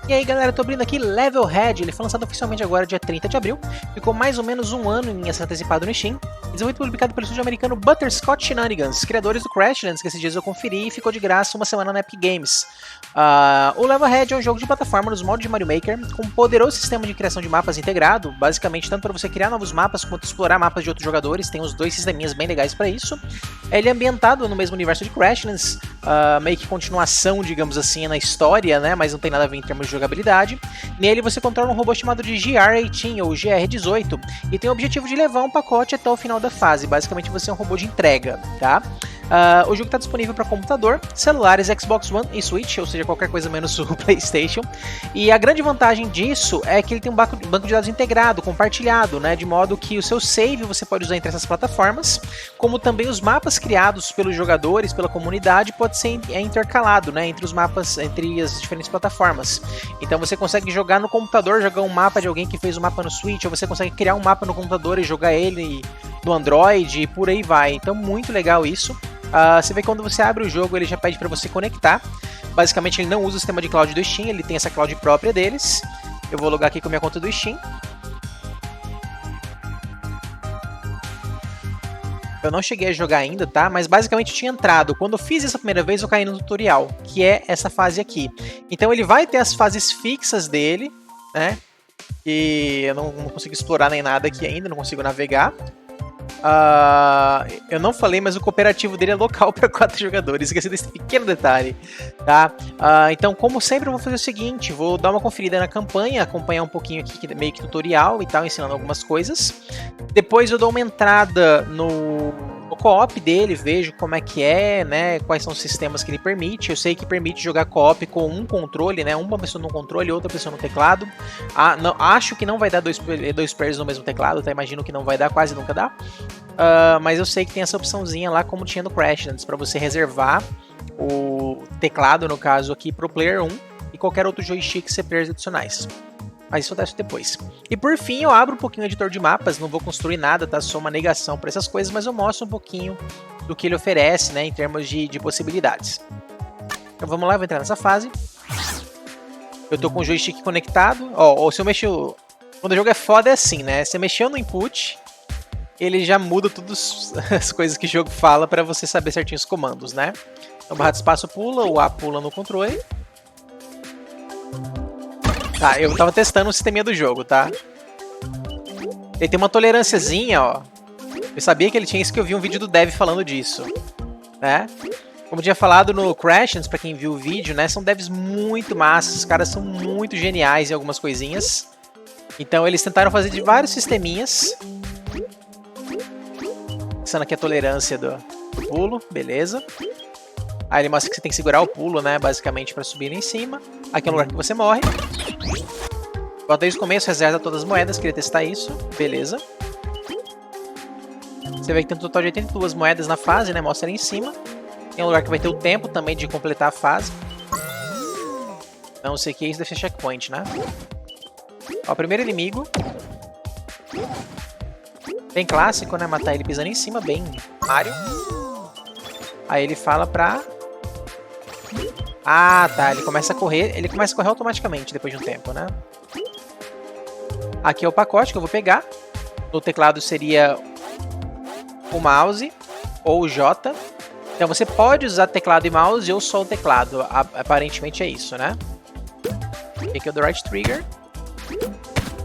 E aí galera, tô abrindo aqui Levelhead, ele foi lançado oficialmente agora dia 30 de abril, ficou mais ou menos um ano em ser antecipado no Steam, desenvolvido e publicado pelo estúdio americano Butterscotch Shenanigans, criadores do Crashlands, que esses dias eu conferi e ficou de graça uma semana na Epic Games. O Levelhead é um jogo de plataforma nos moldes de Mario Maker, com um poderoso sistema de criação de mapas integrado, basicamente tanto para você criar novos mapas quanto explorar mapas de outros jogadores, tem os dois sisteminhas bem legais para isso. Ele é ambientado no mesmo universo de Crashlands, meio que continuação, digamos assim, na história, né, mas não tem nada a ver em termos de jogabilidade. Nele você controla um robô chamado de GR-18 ou GR-18 e tem o objetivo de levar um pacote até o final da fase. Basicamente você é um robô de entrega, tá? O jogo está disponível para computador, celulares, Xbox One e Switch, ou seja, qualquer coisa menos o PlayStation. E a grande vantagem disso é que ele tem um banco de dados integrado, compartilhado, né, de modo que o seu save você pode usar entre essas plataformas, como também os mapas criados pelos jogadores, pela comunidade, pode ser intercalado, né, entre os mapas, entre as diferentes plataformas. Então você consegue jogar no computador, jogar um mapa de alguém que fez um mapa no Switch, ou você consegue criar um mapa no computador e jogar ele no Android e por aí vai. Então muito legal isso. Você vê que quando você abre o jogo ele já pede para você conectar. Basicamente ele não usa o sistema de cloud do Steam, ele tem essa cloud própria deles. Eu vou logar aqui com a minha conta do Steam. Eu não cheguei a jogar ainda, tá? Mas basicamente eu tinha entrado. Quando eu fiz essa primeira vez eu caí no tutorial, que é essa fase aqui. Então ele vai ter as fases fixas dele, né? E eu não consigo explorar nem nada aqui ainda, não consigo navegar. Eu não falei, mas o cooperativo dele é local para 4 jogadores, esqueci desse pequeno detalhe, tá? Então, como sempre, eu vou fazer o seguinte, vou dar uma conferida na campanha, acompanhar um pouquinho aqui, meio que tutorial e tal, ensinando algumas coisas. Depois eu dou uma entrada no co-op dele, vejo como é que é, né, quais são os sistemas que ele permite. Eu sei que permite jogar co-op com um controle, né, uma pessoa no controle e outra pessoa no teclado. Acho que não vai dar dois players no mesmo teclado, tá? Imagino que não vai dar, quase nunca dá. Mas eu sei que tem essa opçãozinha lá, como tinha no Crashlands, para você reservar o teclado, no caso aqui, pro player 1 e qualquer outro joystick ser players adicionais. Mas isso eu testo depois. E por fim eu abro um pouquinho o editor de mapas, não vou construir nada, tá? Só uma negação para essas coisas, mas eu mostro um pouquinho do que ele oferece, né, em termos de possibilidades. Então vamos lá, vou entrar nessa fase. Eu tô com o joystick conectado. Ó, se eu mexer... Quando o jogo é foda é assim, né? Você mexeu no input, ele já muda todas as coisas que o jogo fala para você saber certinho os comandos, né? Então barra de espaço pula, o A pula no controle. Tá, eu tava testando o sisteminha do jogo, tá? Ele tem uma tolerânciazinha, ó. Eu sabia que ele tinha isso, que eu vi um vídeo do Dev falando disso, né? Como eu tinha falado no Crashlands, pra quem viu o vídeo, né? São devs muito massas, os caras são muito geniais em algumas coisinhas. Então eles tentaram fazer de vários sisteminhas. Pensando aqui a tolerância do pulo, beleza. Aí ele mostra que você tem que segurar o pulo, né? Basicamente pra subir lá em cima. Aqui é o lugar que você morre. Bota desde o começo, reserva todas as moedas, queria testar isso. Beleza. Você vê que tem um total de 82 moedas na fase, né? Mostra ali em cima. Tem um lugar que vai ter o tempo também de completar a fase. Não sei o que é isso, deve ser checkpoint, né? Ó, primeiro inimigo. Bem clássico, né? Matar ele pisando em cima, bem Mario. Aí ele fala pra... Ah, tá. Ele começa a correr automaticamente depois de um tempo, né? Aqui é o pacote que eu vou pegar. No teclado seria o mouse ou o J. Então você pode usar teclado e mouse ou só o teclado. Aparentemente é isso, né? Aqui é o do right trigger.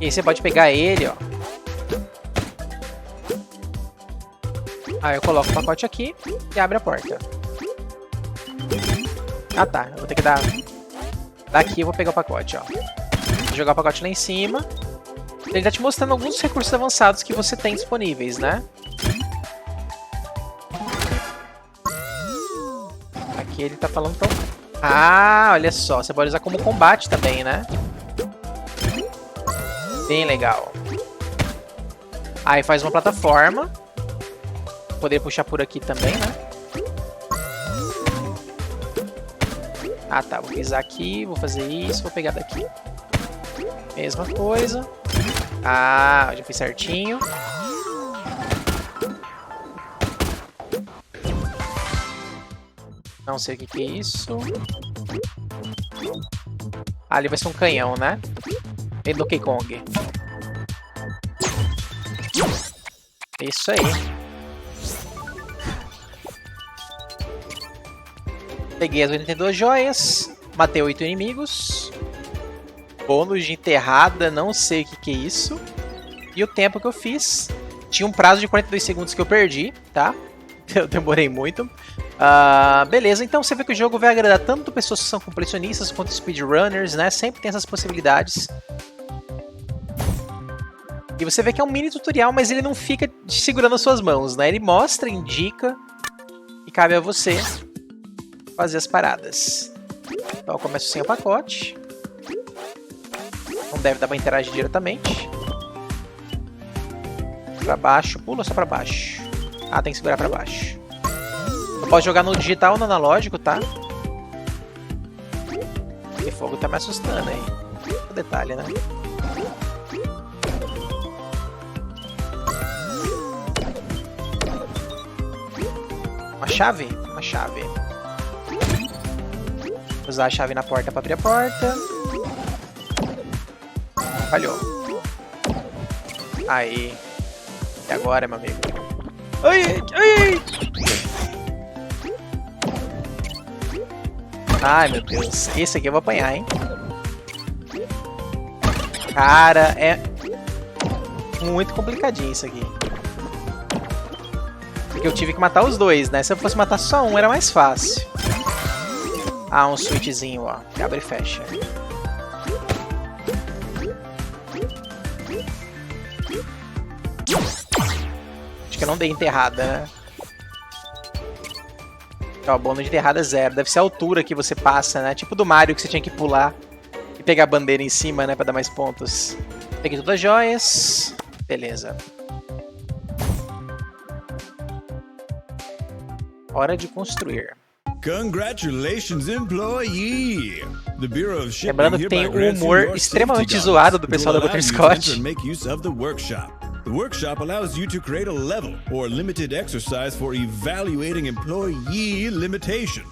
E aí você pode pegar ele, ó. Aí eu coloco o pacote aqui e abre a porta. Ah tá, eu vou ter que dar... Daqui eu vou pegar o pacote, ó. Vou jogar o pacote lá em cima. Ele tá te mostrando alguns recursos avançados que você tem disponíveis, né? Aqui ele tá falando pra... Ah, olha só, você pode usar como combate também, né? Bem legal. Aí faz uma plataforma. Poder puxar por aqui também, né? Ah tá, vou pisar aqui, vou fazer isso, vou pegar daqui. Mesma coisa. Ah, já fiz certinho. Não sei o que é isso. Ah, ali vai ser um canhão, né? Bem Donkey Kong. Isso aí. Peguei as 82 joias. Matei 8 inimigos. Bônus de enterrada, não sei o que é isso. E o tempo que eu fiz. Tinha um prazo de 42 segundos que eu perdi, tá? Eu demorei muito. Beleza, então você vê que o jogo vai agradar tanto pessoas que são completionistas quanto speedrunners, né? Sempre tem essas possibilidades. E você vê que é um mini tutorial, mas ele não fica segurando as suas mãos, né? Ele mostra, indica, e cabe a você fazer as paradas. Então eu começo sem o pacote. Não deve dar pra interagir diretamente. Pra baixo, pula só pra baixo. Ah, tem que segurar pra baixo. Eu posso jogar no digital ou no analógico, tá? Esse fogo tá me assustando aí. O detalhe, né? Uma chave? Uma chave. Vou usar a chave na porta pra abrir a porta. Falhou. Aí. E agora, meu amigo? Ai, ai! Ai, meu Deus. Esse aqui eu vou apanhar, hein? Cara, é muito complicadinho isso aqui. Porque eu tive que matar os dois, né? Se eu fosse matar só um, era mais fácil. Ah, um switchzinho, ó. Que abre e fecha. Acho que eu não dei enterrada, né? Ó, bônus de enterrada 0. Deve ser a altura que você passa, né? Tipo do Mario que você tinha que pular e pegar a bandeira em cima, né? Pra dar mais pontos. Peguei todas as joias. Beleza. Hora de construir. Congratulations, employee! The Bureau of Shipping Lembrando que tem o humor extremamente zoado do pessoal da Butterscotch. The workshop allows you to create a level or limited exercise for evaluating employee limitation.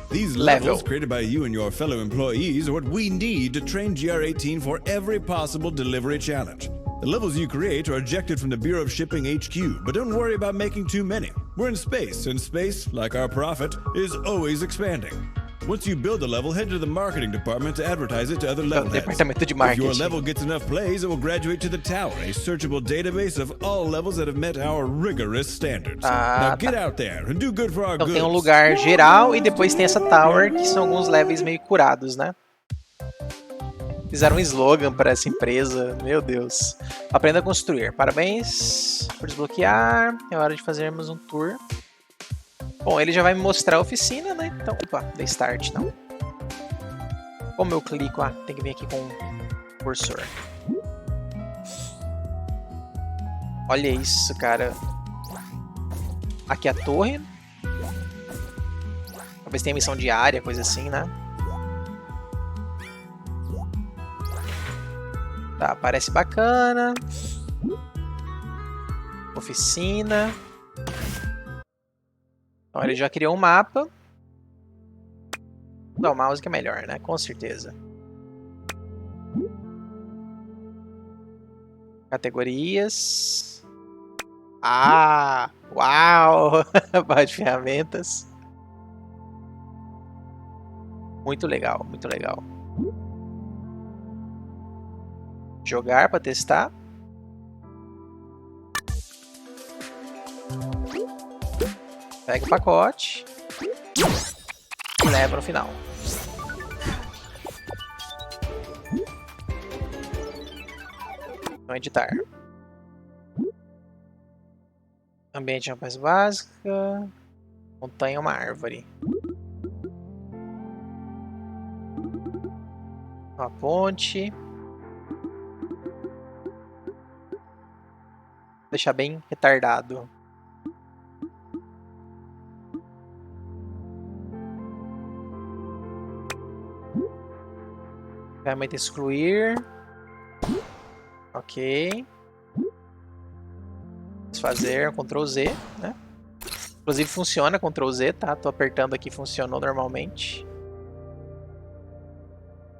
These levels created by you and your fellow employees are what we need to train GR18 for every possible delivery challenge. The levels you create are ejected from the Bureau of Shipping HQ, but don't worry about making too many. We're in space, and space, like our profit, is always expanding. Once you build a level, head to the marketing department to advertise it to other level heads. Departamento de If marketing. your level gets enough plays, it will graduate to the tower, a searchable database of all levels that have met our rigorous standards. Now get out there and do good for our Então goods. tem um lugar geral e depois tem essa tower, que são alguns levels meio curados, né? Fizeram um slogan para essa empresa, meu Deus. Aprenda a construir. Parabéns por desbloquear. É hora de fazermos um tour. Bom, ele já vai me mostrar a oficina, né? Então, opa, dei start, não. Como eu clico? Ah, tem que vir aqui com o cursor. Olha isso, cara. Aqui é a torre. Talvez tenha missão diária, coisa assim, né? Tá, parece bacana. Oficina. Então ele já criou um mapa. Vou dar o mouse que é melhor, né? Com certeza. Categorias. Ah! Uau! Barra de ferramentas. Muito legal, muito legal. Jogar para testar. Pega o pacote e leva no final. Então, editar. Ambiente é uma mais básica. Montanha é uma árvore. Uma ponte. Deixar bem retardado. Ferramenta excluir. Ok. Desfazer, Ctrl Z, né? Inclusive funciona Ctrl Z, tá? Tô apertando aqui, funcionou normalmente.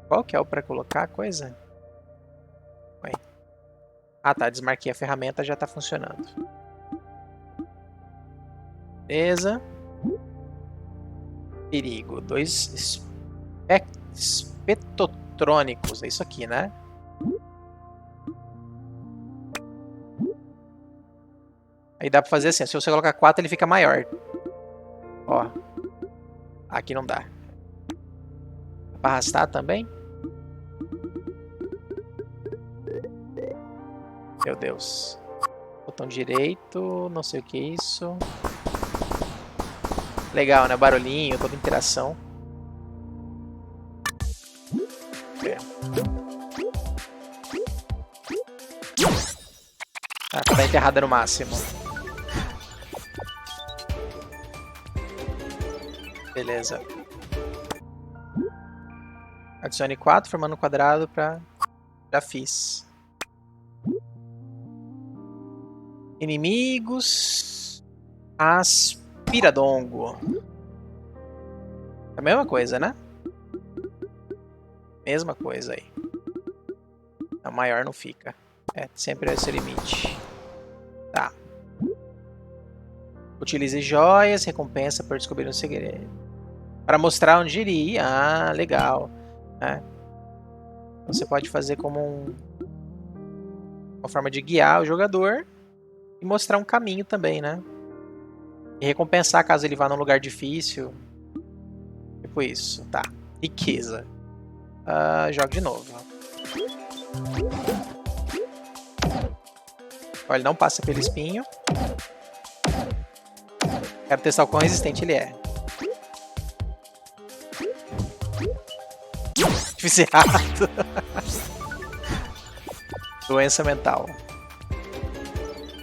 Qual que é o pra colocar a coisa? Ué. Ah tá, desmarquei a ferramenta, já tá funcionando. Beleza. Perigo. 2 espetotrônicos. É isso aqui, né? Aí dá pra fazer assim. Se você colocar 4, ele fica maior. Ó. Aqui não dá. Dá pra arrastar também? Meu Deus. Botão direito. Não sei o que é isso. Legal, né? Barulhinho, toda interação. É. Ah, pra dar enterrada no máximo. Beleza. Adicione 4, formando um quadrado pra... Já fiz. Inimigos... Aspiradongo. É a mesma coisa, né? Mesma coisa aí. A maior não fica. É, sempre esse limite. Tá. Utilize joias, recompensa por descobrir um segredo. Para mostrar onde iria. Ah, legal. É. Você pode fazer como uma forma de guiar o jogador e mostrar um caminho também, né? E recompensar caso ele vá num lugar difícil. Tipo isso. Tá. Riqueza. Joga de novo. Olha, ele não passa pelo espinho. Quero testar o quão resistente ele é. Fiz errado. Doença mental.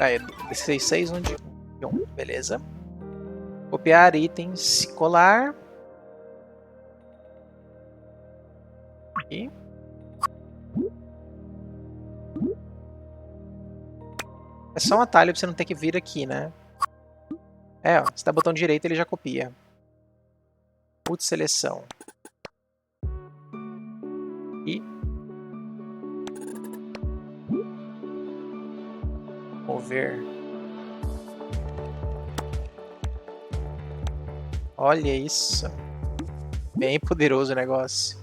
Aí, 6, 1 de 1. Beleza. Copiar itens. Colar. Aqui. É só um atalho pra você não ter que vir aqui, né? É, ó. Se dá botão direito, ele já copia. Seleção. E... mover. Olha isso. Bem poderoso o negócio.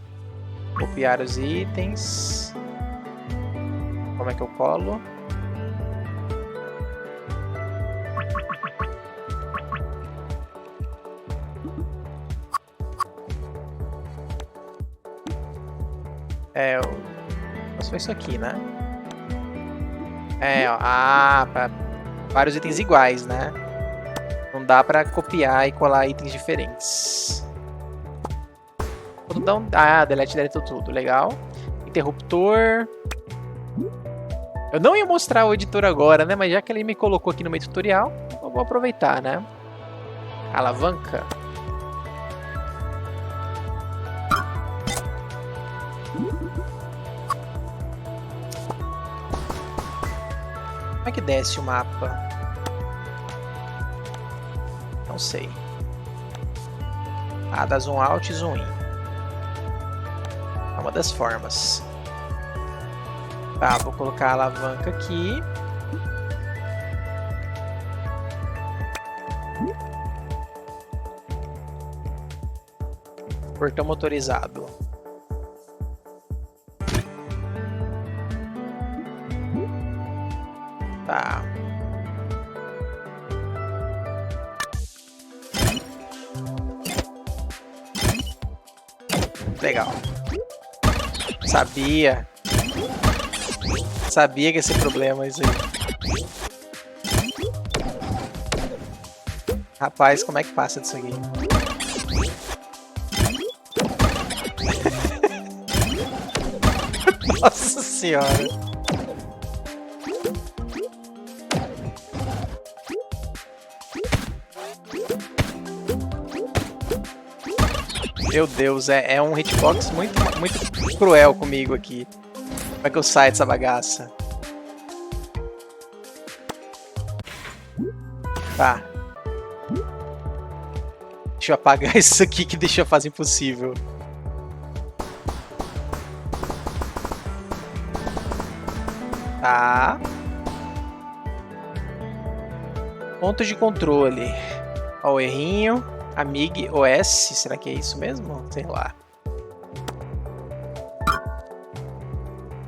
Copiar os itens. Como é que eu colo? Foi isso aqui, né? Ó. Pra vários itens iguais, né? Não dá pra copiar e colar itens diferentes. Delete deletou tudo. Legal. Interruptor. Eu não ia mostrar o editor agora, né? Mas já que ele me colocou aqui no meio do tutorial, eu vou aproveitar, né? Alavanca. Como é que desce o mapa? Não sei. Dá zoom out e zoom in. É uma das formas. Tá, vou colocar a alavanca aqui. Portão motorizado. Tá. Legal. Sabia. Sabia que ia ser problema isso aí. Rapaz, como é que passa disso aqui? Nossa senhora. Meu Deus, é um hitbox muito cruel comigo aqui. Como é que eu saio dessa bagaça? Tá. Deixa eu apagar isso aqui que deixa a fase impossível. Tá. Pontos de controle. Ó, o errinho. Amig OS. Será que é isso mesmo? Sei lá.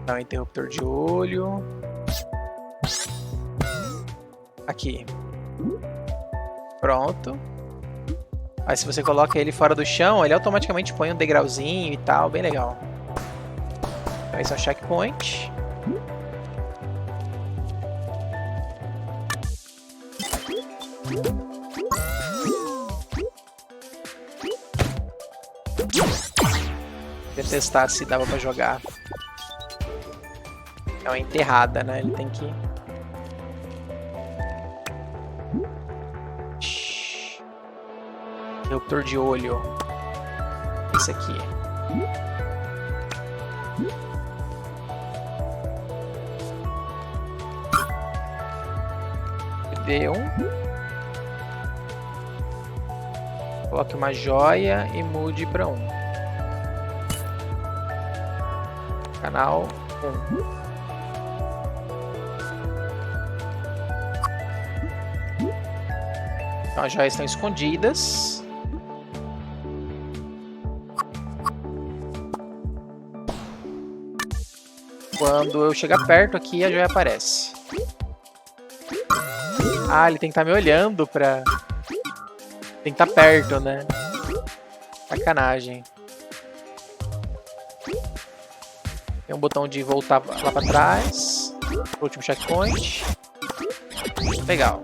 Dá um interruptor de olho. Aqui. Pronto. Aí se você coloca ele fora do chão, ele automaticamente põe um degrauzinho e tal. Bem legal. Então esse é o checkpoint. Vou testar se dava pra jogar. É uma enterrada, né? Ele tem que... Interruptor de olho. Esse aqui. Deu. Coloque uma joia e mude para 1. Canal 1. Então as joias estão escondidas. Quando eu chegar perto aqui, a joia aparece. Ah, ele tem que estar me olhando pra... Tem que estar perto, né? Sacanagem. Tem um botão de voltar lá pra trás. Último checkpoint. Legal.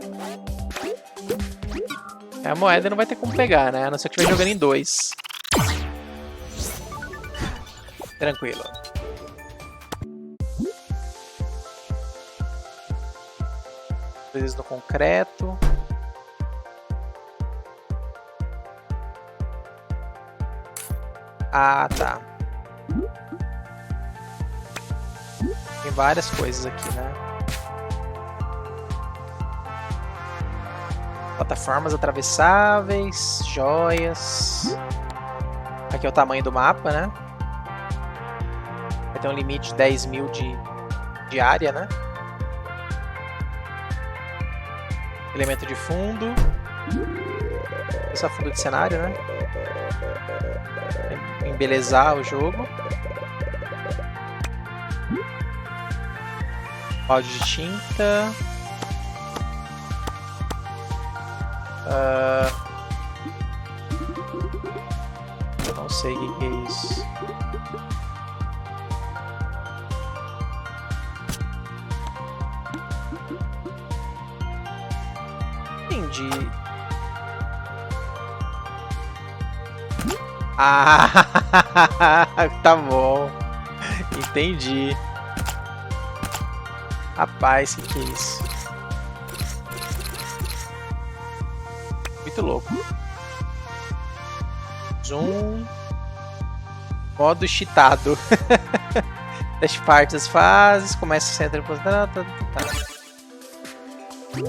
A moeda não vai ter como pegar, né? A não ser que estiver jogando em 2. Tranquilo. Vezes no concreto. Ah, tá. Tem várias coisas aqui, né? Plataformas atravessáveis, joias. Aqui é o tamanho do mapa, né? Vai ter um limite de 10.000 de área, né? Elemento de fundo. Esse é o fundo de cenário, né? Embelezar o jogo. Balde de tinta. Eu não sei o que é isso. Entendi. Ah, tá bom. Entendi. Rapaz, o que é isso? Muito louco. Zoom. Modo cheatado. Teste partes das fases. Começa o centro.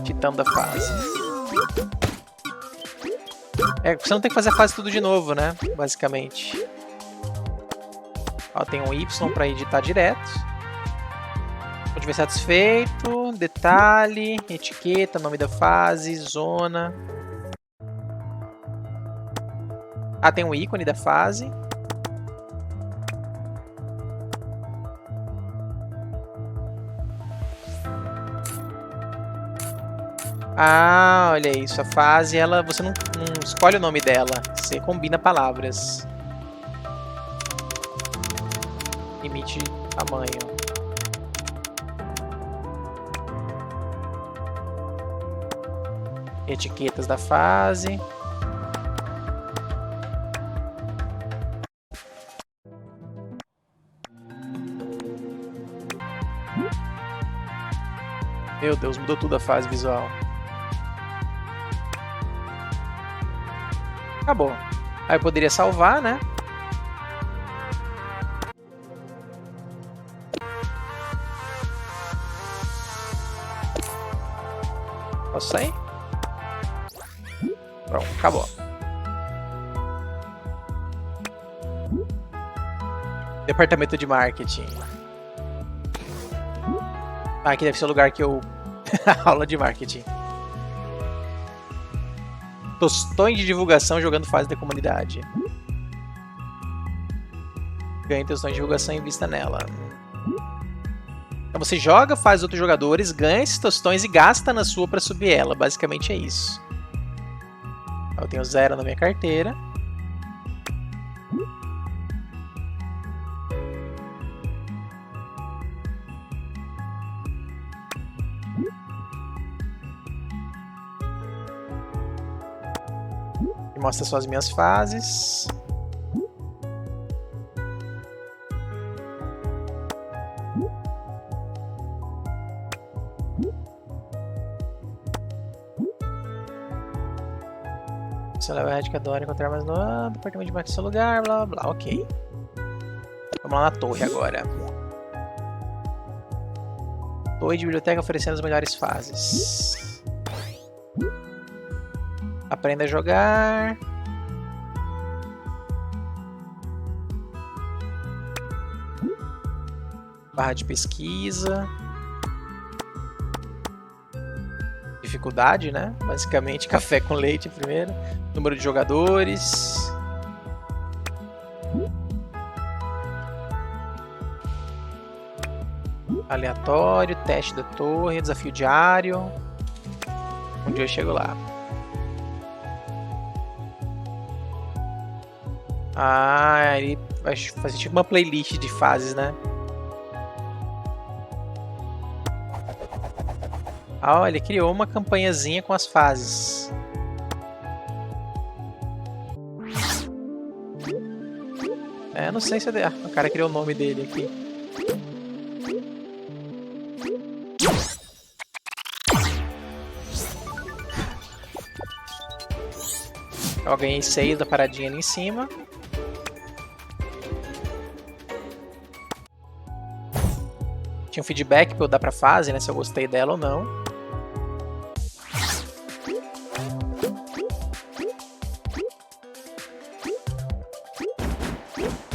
Cheatando a fase. É, você não tem que fazer a fase tudo de novo, né? Basicamente. Ó, tem um Y para editar direto. Pode ver satisfeito. Detalhe. Etiqueta. Nome da fase. Zona. Ah, tem um ícone da fase. Ah, olha isso. A fase, ela, você não escolhe o nome dela. Você combina palavras. Limite tamanho. Etiquetas da fase. Meu Deus, mudou tudo a fase visual. Acabou. Aí eu poderia salvar, né? Posso sair? Pronto, acabou. Departamento de marketing. Ah, aqui deve ser o lugar que eu... Aula de marketing. Tostões de divulgação jogando fase da comunidade. Ganhe tostões de divulgação e invista nela. Então você joga, faz outros jogadores, ganha esses tostões e gasta na sua pra subir ela. Basicamente é isso. Eu tenho 0 na minha carteira. E mostra só as minhas fases. Você leva a radicadora encontrar mais no departamento de marca em seu lugar, blá blá blá, ok. Vamos lá na torre agora. Torre de biblioteca oferecendo as melhores fases. Aprenda a jogar. Barra de pesquisa. Dificuldade, né? Basicamente, café com leite primeiro. Número de jogadores. Aleatório, teste da torre, desafio diário. Um dia eu chego lá. Ah, ele vai fazer tipo uma playlist de fases, né? Ah, ele criou uma campanhazinha com as fases. É, não sei se é... o cara criou o nome dele aqui. Eu ganhei 6 da paradinha ali em cima. Tinha um feedback pra eu dar pra fase, né? Se eu gostei dela ou não.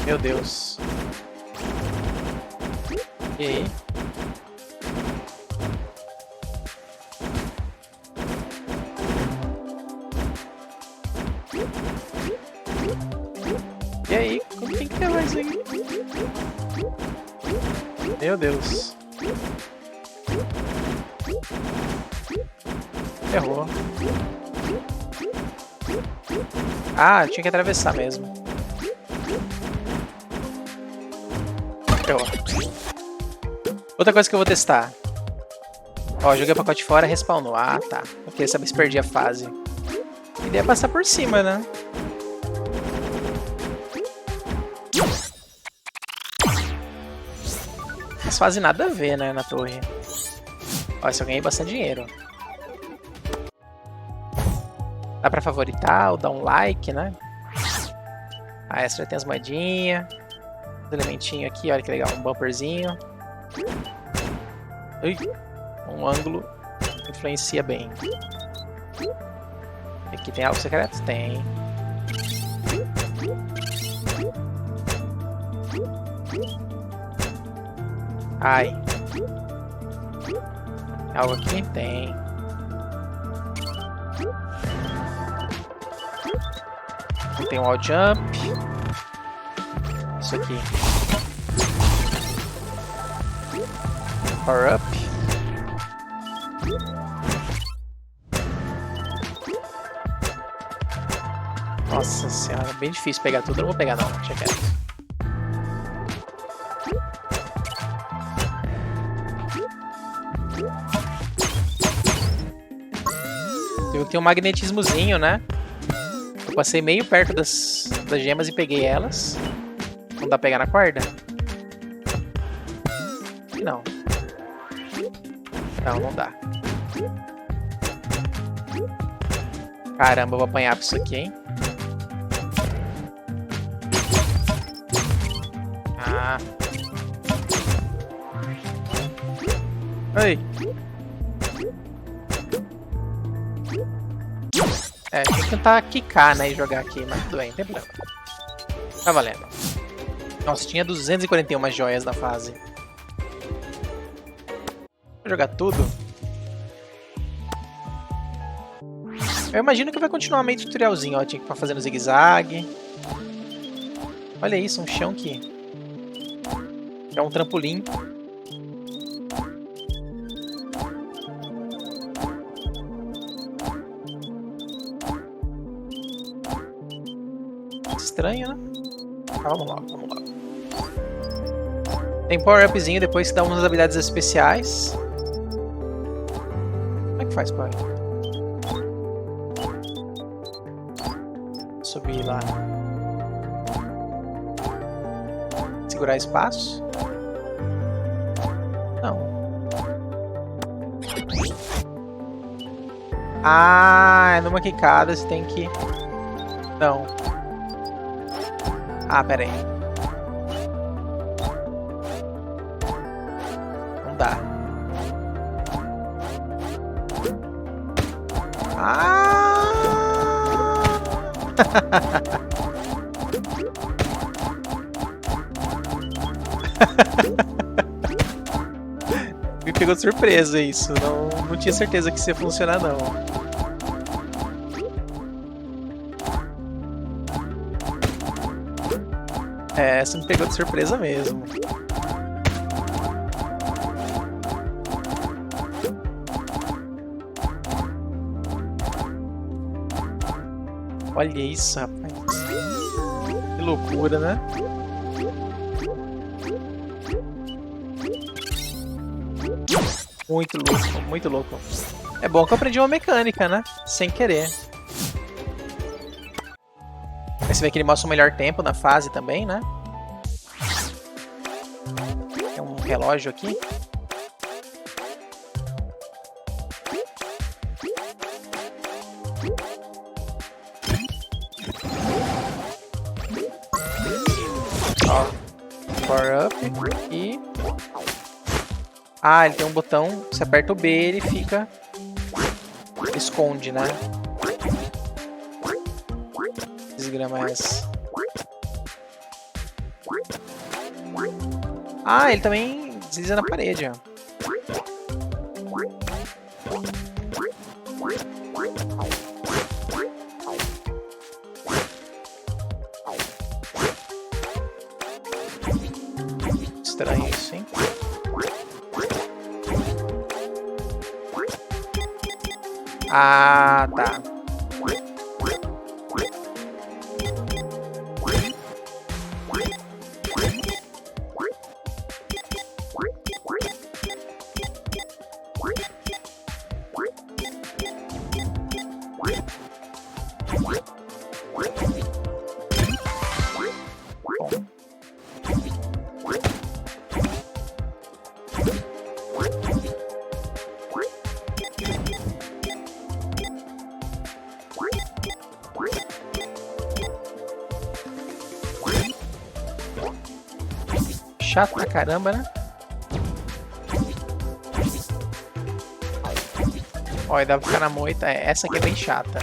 Meu Deus. E aí? E aí? Como tem que ter mais aqui? Meu Deus. Errou. Ah, tinha que atravessar mesmo. Errou. Outra coisa que eu vou testar. Ó, joguei o pacote fora, respawnou. Ah, tá. Eu queria saber se perdi a fase. A ideia é passar por cima, né? As fases nada a ver, né, na torre. Ó, isso eu ganhei bastante dinheiro. Dá pra favoritar ou dar um like, né? A extra tem as moedinhas. Os elementinhos aqui, olha que legal. Um bumperzinho. Ui, um ângulo influencia bem. Aqui tem algo secreto? Tem. Ai. Algo aqui? Tem. Tem um wall jump. Isso aqui. Power up. Nossa senhora, bem difícil pegar tudo. Eu não vou pegar não, deixa quieto. Tem um magnetismozinho, né? Eu passei meio perto das gemas e peguei elas. Não dá pra pegar na corda? Não. Não, não dá. Caramba, eu vou apanhar pra isso aqui, hein? Ah. Ai. É, tem que tentar quicar, né, e jogar aqui, mas tudo bem, não tem problema. Tá valendo. Nossa, tinha 241 joias na fase. Vou jogar tudo. Eu imagino que vai continuar meio tutorialzinho, ó. Tinha que ficar fazendo zigue-zague. Olha isso, um chão que é um trampolim. Estranho, né? Vamos lá, vamos lá. Tem power-upzinho depois que dá umas habilidades especiais. Como é que faz, pai? Subir lá. Segurar espaço? Não. Ah, é numa quicada você tem que... Não. Ah, pera aí. Não dá. Ah! Me pegou de surpresa isso. Não tinha certeza que isso ia funcionar, não. É, essa me pegou de surpresa mesmo. Olha isso, rapaz. Que loucura, né? Muito louco, muito louco. É bom que eu aprendi uma mecânica, né? Sem querer. Aí você vê que ele mostra o melhor tempo na fase também, né? Tem um relógio aqui. Ó, power up e... Ah, ele tem um botão, você aperta o B, ele fica... Esconde, né? Desgrama essa. Ah, ele também desliza na parede, ó. Estranho isso, hein? Ah, tá. Chato pra caramba, né? Olha, dá pra ficar na moita. É, essa aqui é bem chata.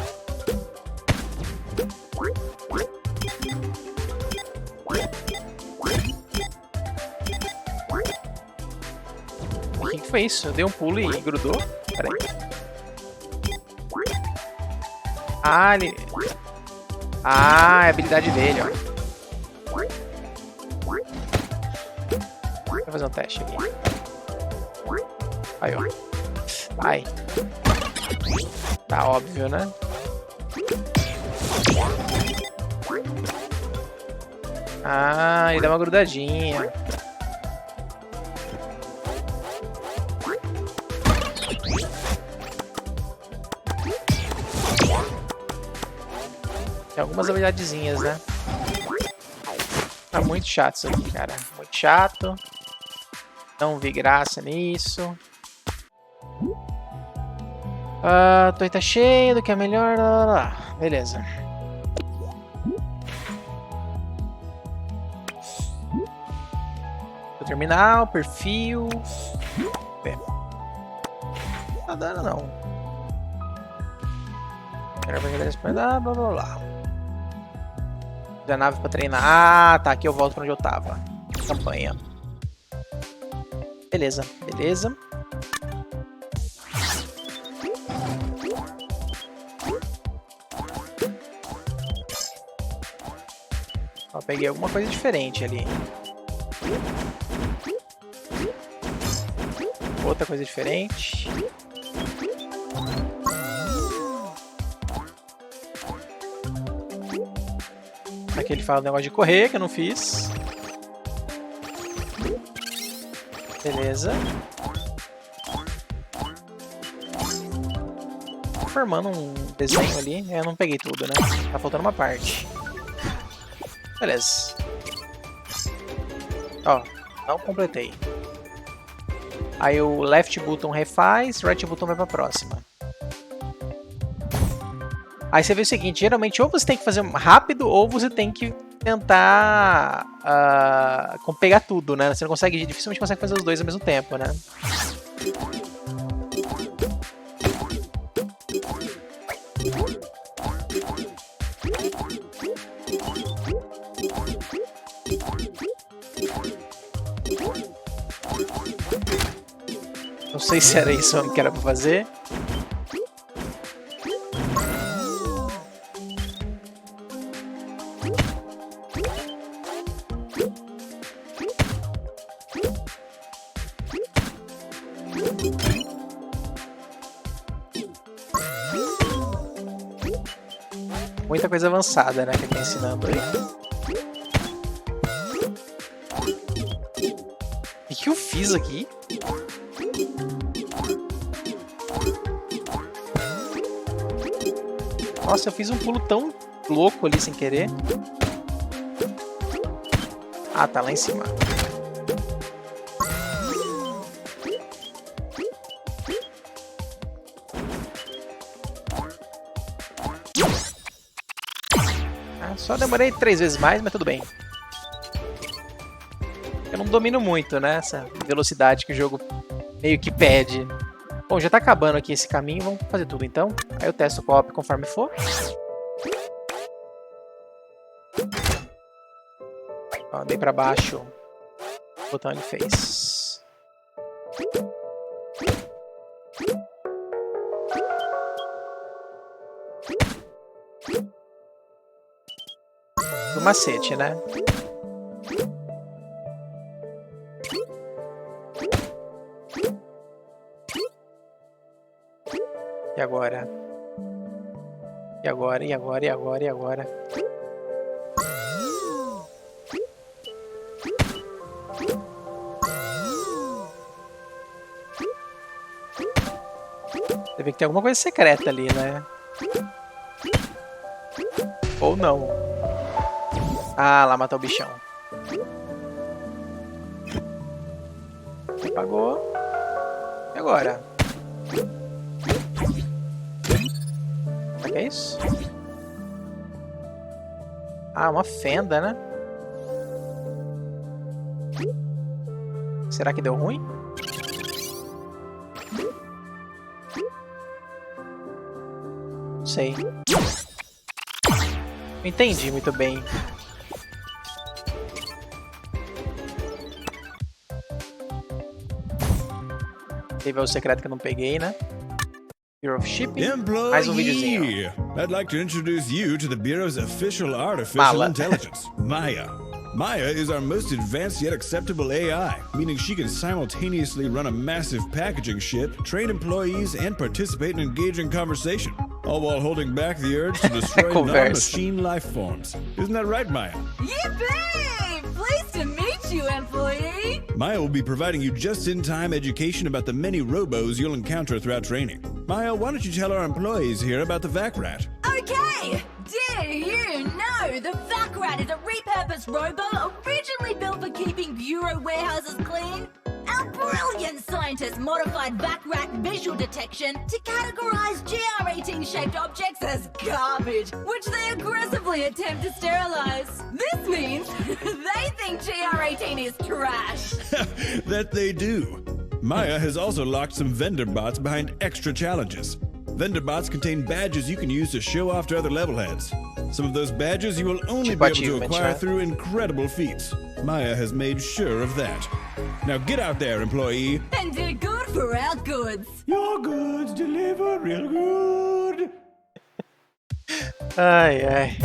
O que foi isso? Eu dei um pulo e grudou? Pera aí. Ah, ele... Ah, é a habilidade dele, ó. Vou fazer um teste aqui. Aí, ó. Vai. Tá óbvio, né? Ah, ele dá uma grudadinha. Tem algumas habilidadezinhas, né? Tá muito chato isso aqui, cara. Muito chato. Não vi graça nisso. Ah, torre tá cheio, do que é melhor. Lá, lá, lá. Beleza. O terminal, perfil. Bem. Não tá dando, não. Quero ver blá blá blá. Da nave pra treinar. Ah, tá. Aqui eu volto pra onde eu tava. Campanha. Beleza, beleza. peguei alguma coisa diferente ali. Outra coisa diferente. Aqui ele fala o negócio de correr, que eu não fiz. Beleza. Formando um desenho ali. Eu não peguei tudo, né? Tá faltando uma parte. Beleza. Ó, não completei. Aí o left button refaz, right button vai pra próxima. Aí você vê o seguinte, geralmente ou você tem que fazer rápido ou você tem que tentar pegar tudo, né? Você não consegue, dificilmente consegue fazer os dois ao mesmo tempo, né? Não sei se era isso que era pra fazer. Muita coisa avançada, né, que ele tá ensinando aí. O que eu fiz aqui? Nossa, eu fiz um pulo tão louco ali sem querer. Ah, tá lá em cima. Só demorei 3 vezes mais, mas tudo bem. Eu não domino muito, né? Essa velocidade que o jogo meio que pede. Bom, já tá acabando aqui esse caminho, vamos fazer tudo então. Aí eu testo o co-op conforme for. Ó, dei pra baixo. O botão ele fez. Do macete, né? E agora? E agora? E agora? E agora? E agora? Você vê que tem alguma coisa secreta ali, né? Ou não. Ah, lá matou o bichão. Apagou. E agora? O que é isso? Ah, uma fenda, né? Será que deu ruim? Não sei. Não entendi muito bem. Teve o secreto que eu não peguei, né? Bureau of Shipping. Mais um videozinho. I'd like to introduce you to the Bureau's official artificial intelligence, Maya. Maya is our most advanced yet acceptable AI, meaning she can simultaneously run a massive packaging ship, train employees, and participate in engaging conversation, all while holding back the urge to destroy non-machine life forms. Isn't that right, Maya? Yippee! Pleased to meet you, employee! Maya will be providing you just-in-time education about the many robos you'll encounter throughout training. Maya, why don't you tell our employees here about the Vac Rat? Okay! Did you know the Vac Rat is a repurposed robot originally built for keeping bureau warehouses clean? Our brilliant scientists modified Vac Rat visual detection to categorize GR18-shaped objects as garbage, which they aggressively attempt to sterilize. This means they think GR18 is trash. That they do. Maya has also locked some vendor bots behind extra challenges. Vendor bots contain badges you can use to show off to other level heads. Some of those badges you will only be able to acquire through incredible feats. Maya has made sure of that. Now get out there, employee. And do good for our goods. Your goods deliver real good. Ai, ai.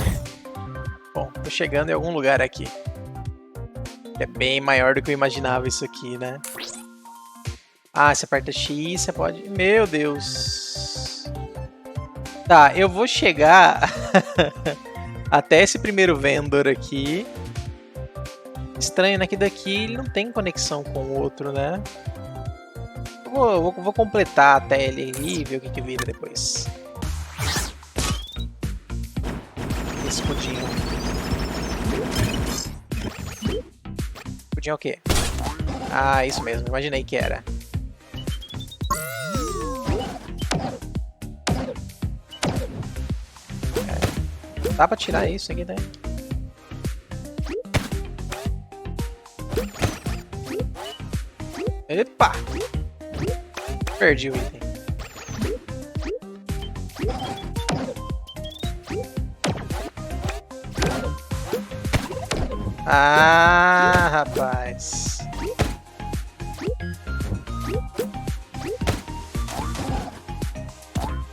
Bom, tô chegando em algum lugar aqui. É bem maior do que eu imaginava isso aqui, né? Ah, você aperta X, você pode... Meu Deus. Tá, eu vou chegar até esse primeiro vendor aqui. Estranho, né? Que daqui ele não tem conexão com o outro, né? Vou completar até ele ali e ver o que vira depois. Esse pudim. Pudim é o quê? Ah, isso mesmo. Imaginei que era. Dá pra tirar isso aqui, né? Epa! Perdi o item. Ah, rapaz.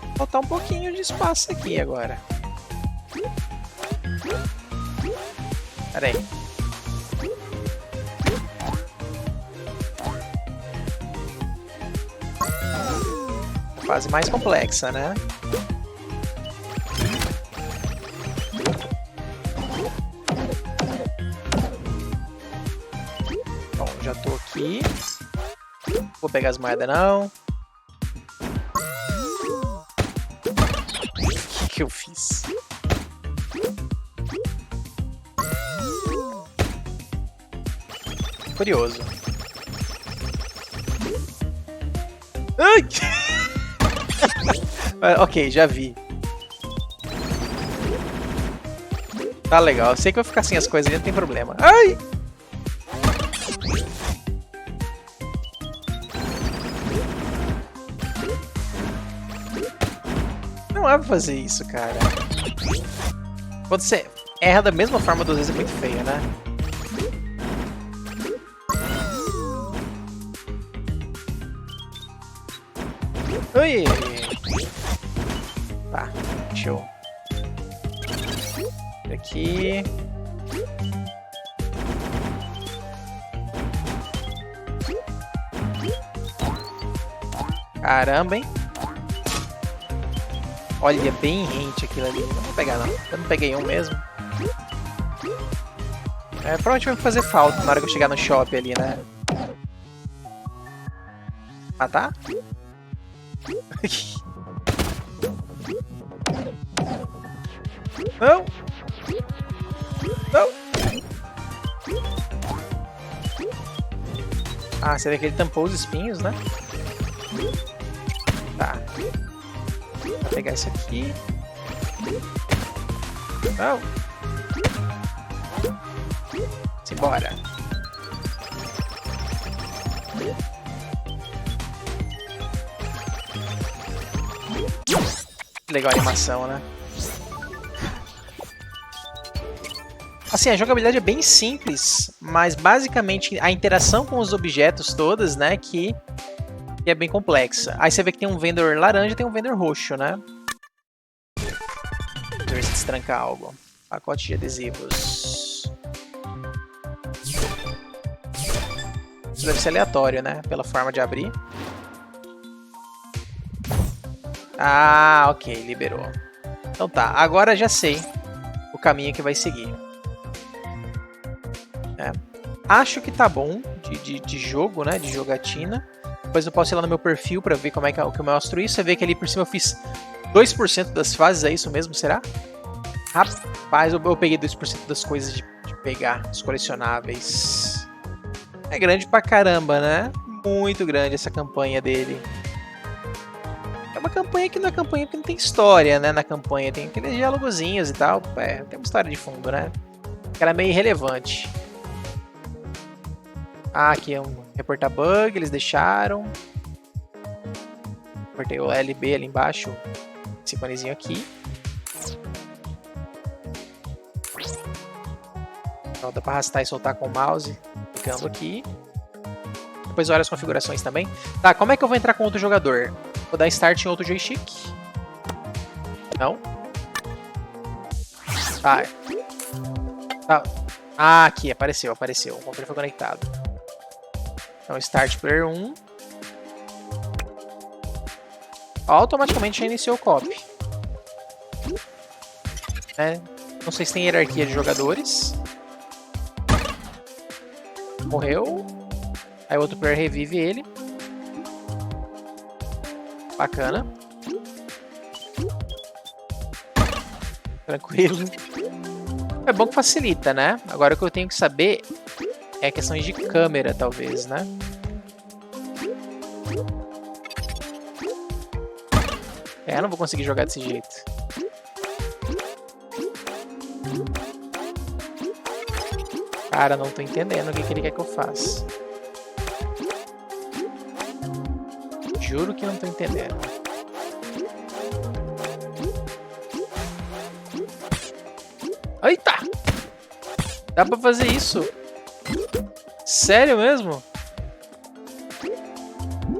Vou botar um pouquinho de espaço aqui agora. Pera aí. Fase mais complexa, né? Bom, já tô aqui. Vou pegar as moedas não. O que eu fiz? Curioso. Ai! Ok, já vi. Tá legal. Eu sei que eu vou ficar sem as coisas ali, não tem problema. Ai! Não é pra fazer isso, cara. Quando você erra da mesma forma duas vezes é muito feio, né? Oi! Tá, show. Aqui. Caramba, hein? Olha, bem rente aquilo ali. Não vou pegar, não. Eu não peguei um mesmo. É, provavelmente vai fazer falta na hora que eu chegar no shopping ali, né? Ah, tá? Não! Não! Ah, você vê que ele tampou os espinhos, né? Tá. Vou pegar isso aqui. Não! Simbora! Legal a animação, né? Assim, a jogabilidade é bem simples, mas basicamente a interação com os objetos todas, né, que é bem complexa. Aí você vê que tem um vendor laranja e tem um vendor roxo, né? Deixa eu ver se destranca algo. Pacote de adesivos. Isso deve ser aleatório, né? Pela forma de abrir. Ah, ok, liberou. Então tá, agora já sei o caminho que vai seguir. Acho que tá bom de jogo, né? De jogatina. Depois eu posso ir lá no meu perfil pra ver como é que eu mostro isso. Você vê que ali por cima eu fiz 2% das fases, é isso mesmo? Será? Rapaz, eu peguei 2% das coisas de pegar, os colecionáveis. É grande pra caramba, né? Muito grande essa campanha dele. É uma campanha que não é campanha porque não tem história, né? Na campanha tem aqueles diálogozinhos e tal. É, tem uma história de fundo, né? Que era meio irrelevante. Ah, aqui é um reportar bug, eles deixaram. Apertei o LB ali embaixo. Esse iconezinho aqui. Então dá pra arrastar e soltar com o mouse. Clicando aqui. Depois olha as configurações também. Tá, como é que eu vou entrar com outro jogador? Vou dar start em outro joystick. Não. Tá. Ah, aqui, apareceu. O controle foi conectado. Então, Start Player 1. Automaticamente já iniciou o copy. Não sei se tem hierarquia de jogadores. Morreu. Aí o outro player revive ele. Bacana. Tranquilo. É bom que facilita, né? Agora o que eu tenho que saber é questões de câmera, talvez, né? Eu não vou conseguir jogar desse jeito. Cara, não tô entendendo o que ele quer que eu faça. Juro que não tô entendendo. Eita! Dá pra fazer isso? Sério mesmo?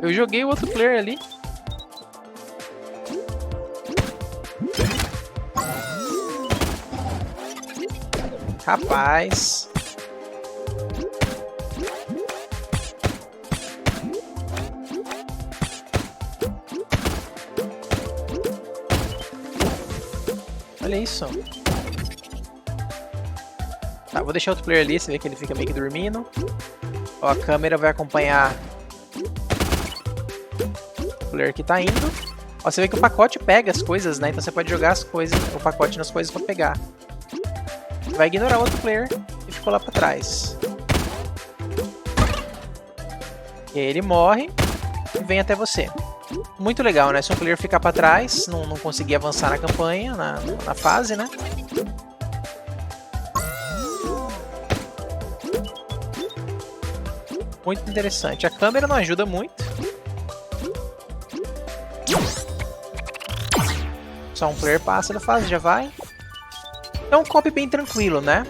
Eu joguei o outro player ali. Rapaz. Olha isso. Tá, vou deixar outro player ali, você vê que ele fica meio que dormindo. Ó, a câmera vai acompanhar o player que tá indo. Ó, você vê que o pacote pega as coisas, né? Então você pode jogar as coisas, o pacote nas coisas pra pegar. Vai ignorar o outro player que ficou lá pra trás. E aí ele morre e vem até você. Muito legal, né? Se um player ficar pra trás, não conseguir avançar na campanha, na fase, né? Muito interessante. A câmera não ajuda muito. Só um player passa da fase, já vai. É um copy bem tranquilo, né?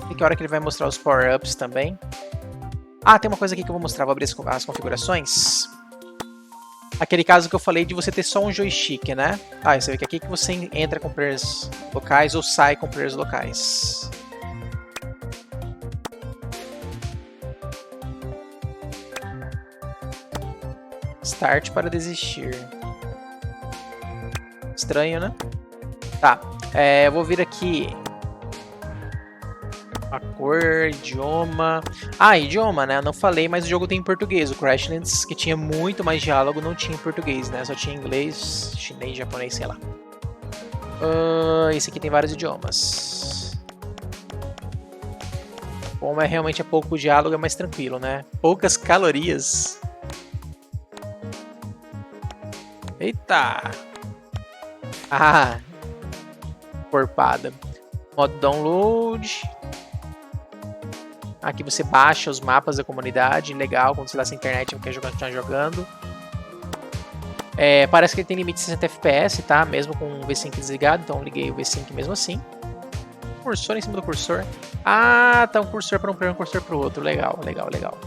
E que hora que ele vai mostrar os power-ups também. Ah, tem uma coisa aqui que eu vou mostrar. Vou abrir as configurações. Aquele caso que eu falei de você ter só um joystick, né? Ah, você vê que aqui que você entra com players locais ou sai com players locais. Start para desistir. Estranho, né? Tá. Eu vou vir aqui. A cor, idioma. Ah, idioma, né? Eu não falei, mas o jogo tem em português. O Crashlands, que tinha muito mais diálogo, não tinha em português, né? Só tinha inglês, chinês, japonês, sei lá. Esse aqui tem vários idiomas. Como realmente é pouco diálogo, é mais tranquilo, né? Poucas calorias. Eita! Ah! Porpada. Modo download. Aqui você baixa os mapas da comunidade. Legal, quando você dá essa internet e não quer jogar, continuar jogando. Parece que ele tem limite de 60 FPS, tá? Mesmo com o V5 desligado, então eu liguei o V5 mesmo assim. Cursor em cima do cursor. Ah, tá um cursor para um player e um cursor para o outro. Legal, legal, legal.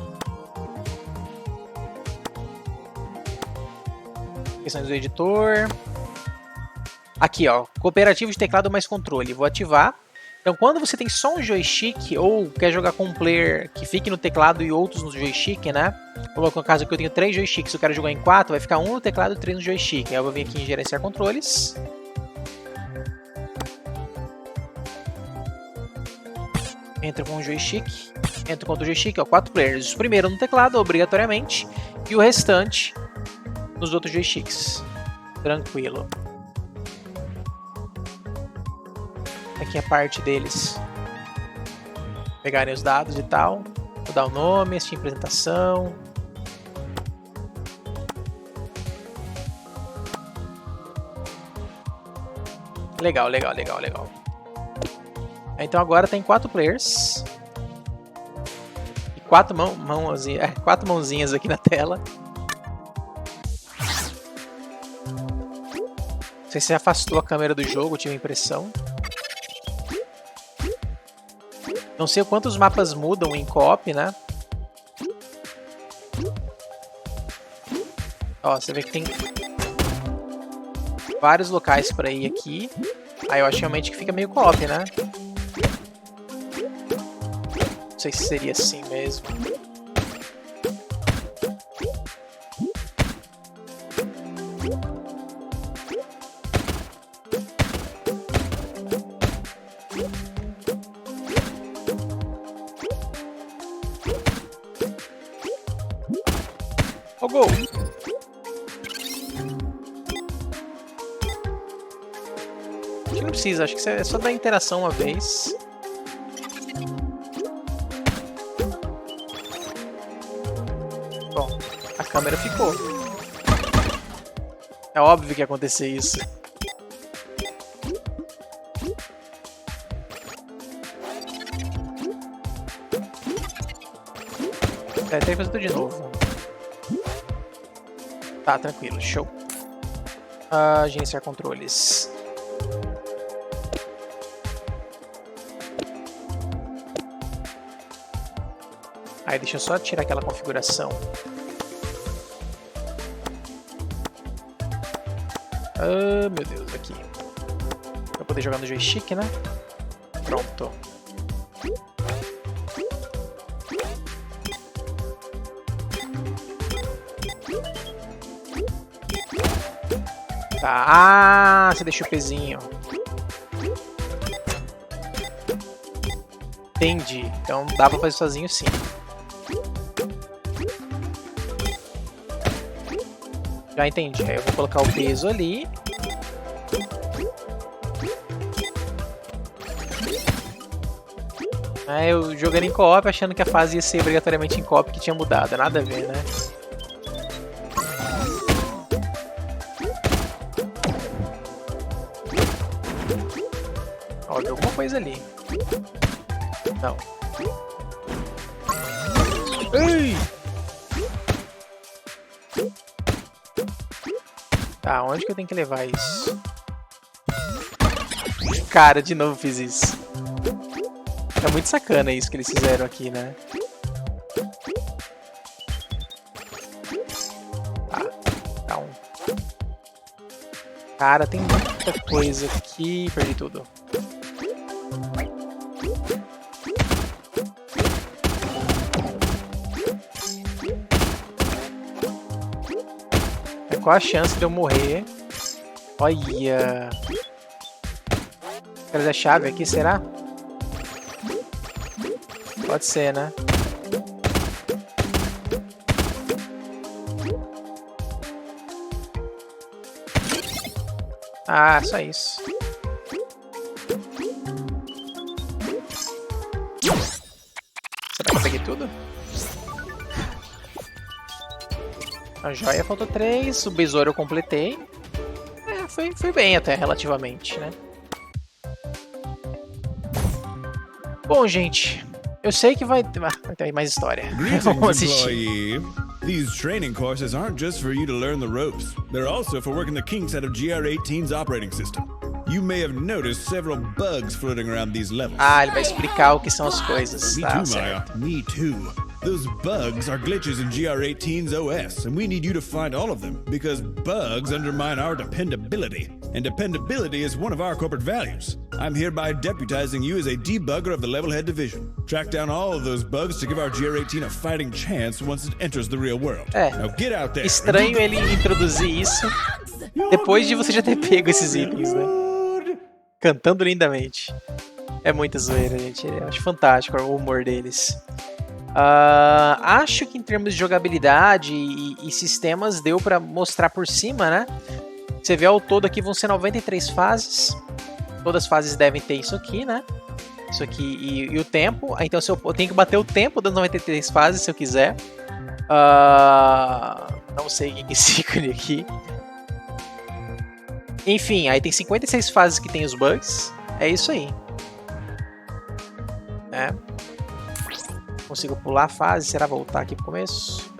Questões do editor. Aqui, ó, cooperativo de teclado mais controle. Vou ativar. Então, quando você tem só um joystick ou quer jogar com um player que fique no teclado e outros no joystick, né? Como no caso que eu tenho 3 joysticks, eu quero jogar em 4, vai ficar um no teclado e 3 no joystick. Aí eu vou vir aqui em gerenciar controles. Entra com o joystick. Entra com outro joystick, ó, 4 players. O primeiro no teclado, obrigatoriamente, e o restante nos outros joysticks. Tranquilo. Aqui a parte deles pegarem os dados e tal. Vou dar o nome, assistir a apresentação. Legal, legal, legal, legal. Então agora tem 4 players. E 4 mãozinhas aqui na tela. Não sei se afastou a câmera do jogo, tive a impressão. Não sei quantos mapas mudam em co-op, né? Ó, você vê que tem vários locais para ir aqui. Aí eu acho realmente que fica meio co-op, né? Não sei se seria assim mesmo. Ó, gol! Acho que não precisa, acho que é só dar interação uma vez. Bom, a câmera ficou. É óbvio que ia acontecer isso. Tem que fazer tudo de novo. Tá, tranquilo, show. Gerenciar controles. Aí deixa eu só tirar aquela configuração. Meu Deus, aqui. Pra poder jogar no joystick, né? Pronto. Tá. Ah, você deixou o pezinho. Entendi. Então dá pra fazer sozinho sim. Já entendi. Aí eu vou colocar o peso ali. Aí eu jogando em co-op achando que a fase ia ser obrigatoriamente em co-op, que tinha mudado. Nada a ver, né? Ó, viu alguma coisa ali. Não. Ei! Tá, onde que eu tenho que levar isso? Cara, de novo fiz isso. É muito sacana isso que eles fizeram aqui, né? Tá um. Cara, tem muita coisa aqui. Perdi tudo. Qual a chance de eu morrer? Olha. Quer dizer, a chave aqui, será? Pode ser, né? Ah, só isso. Será que eu peguei tudo? A joia faltou 3, o besouro eu completei. Foi bem até, relativamente, né? Bom, gente, eu sei que vai ter mais história. Vamos assistir. These training courses aren't just for you to learn the ropes. They're also for working the kinks out of GR18's operating system. You may have noticed several bugs floating around these levels. Ah, ele vai explicar o que são as coisas. Me too, Maya. Me too. Those bugs are glitches in GR18's OS, and we need you to find all of them, because bugs undermine our dependability, and dependability is one of our corporate values. I'm hereby deputizing you as a debugger of the Levelhead Division. Track down all of those bugs to give our GR18 a fighting chance once it enters the real world. Now get out there. Estranho ele introduzir isso depois de você já ter pego esses itens, né? Cantando lindamente. É muita zoeira, gente. Eu acho fantástico o humor deles. Acho que em termos de jogabilidade e sistemas deu pra mostrar por cima, né? Você vê ao todo aqui vão ser 93 fases. Todas as fases devem ter isso aqui, né? Isso aqui e o tempo. Então eu tenho que bater o tempo das 93 fases se eu quiser. Não sei o que é esse ícone aqui. Enfim, aí tem 56 fases que tem os bugs. É isso aí. Consigo pular a fase? Será voltar aqui pro começo?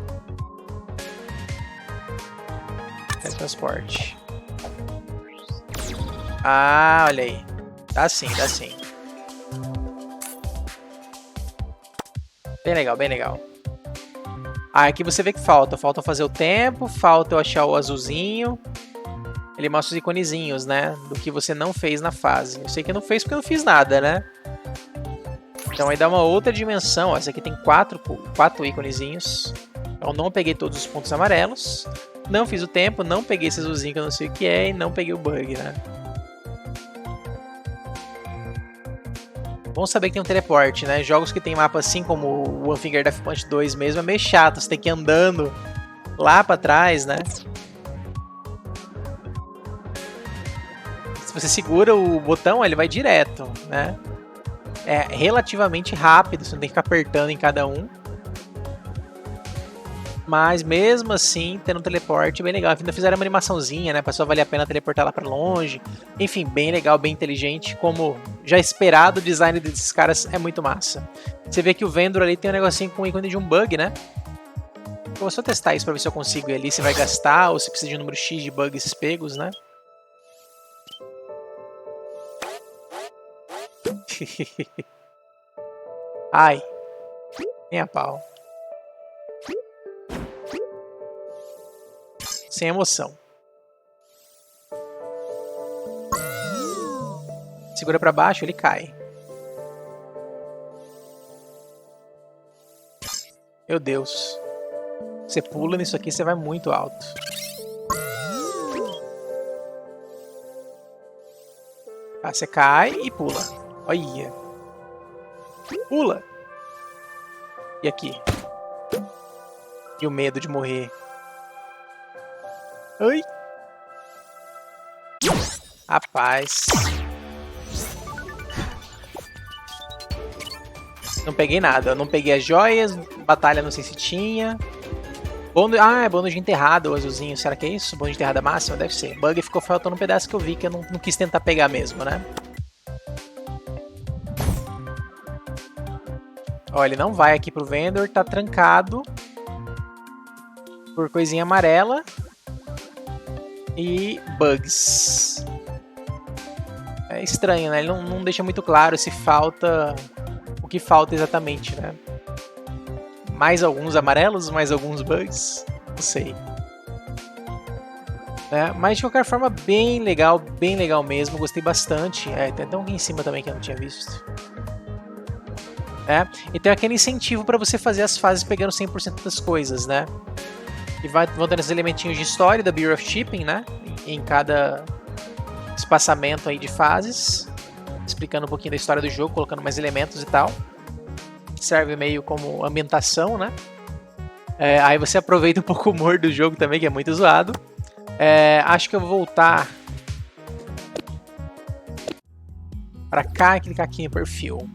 Transporte. Ah, olha aí. Dá sim, dá sim. Bem legal, bem legal. Aqui você vê que falta. Falta fazer o tempo, falta eu achar o azulzinho. ele mostra os iconezinhos, né? Do que você não fez na fase. Eu sei que eu não fiz porque eu não fiz nada, né? Então aí dá uma outra dimensão. Ó, essa aqui tem 4 iconezinhos. Eu não peguei todos os pontos amarelos. Não fiz o tempo, não peguei esse azulzinho que eu não sei o que é. E não peguei o bug, né? Bom saber que tem um teleporte, né? Jogos que tem mapa assim como o One Finger Death Punch 2 mesmo é meio chato. Você tem que ir andando lá pra trás, né? Se você segura o botão, ele vai direto, né? É relativamente rápido, você não tem que ficar apertando em cada um. Mas mesmo assim, tendo um teleporte bem legal. Ainda fizeram uma animaçãozinha, né? Pra só valer a pena teleportar lá pra longe. Enfim, bem legal, bem inteligente. Como já esperado, o design desses caras é muito massa. Você vê que o Vendor ali tem um negocinho com o ícone de um bug, né? Eu vou só testar isso pra ver se eu consigo ir ali, se vai gastar ou se precisa de um número X de bugs pegos, né? Ai, nem a pau. Sem emoção. Segura pra baixo, ele cai. Meu Deus. Você pula nisso aqui, você vai muito alto. Ah, você cai e pula. Olha. Pula. E aqui? E o medo de morrer. Ai. Rapaz. Não peguei nada. Eu não peguei as joias. Batalha não sei se tinha. Bônus... Ah, é bônus de enterrada, o azulzinho. Será que é isso? Bônus de enterrada máxima? Deve ser. Bug ficou faltando um pedaço que eu vi que eu não quis tentar pegar mesmo, né? Ó, ele não vai aqui pro Vendor. Tá trancado. Por coisinha amarela. E bugs. É estranho, né? Ele não deixa muito claro se falta... O que falta exatamente, né? Mais alguns amarelos, mais alguns bugs? Não sei. É, mas de qualquer forma, bem legal mesmo. Gostei bastante. É, tem até um aqui em cima também que eu não tinha visto. É, e tem aquele incentivo para você fazer as fases pegando 100% das coisas, né? E vão tendo esses elementinhos de história da Bureau of Shipping, né? Em cada espaçamento aí de fases. Explicando um pouquinho da história do jogo, colocando mais elementos e tal. Serve meio como ambientação, né? É, aí você aproveita um pouco o humor do jogo também, que é muito zoado. É, acho que eu vou voltar pra cá e clicar aqui em perfil.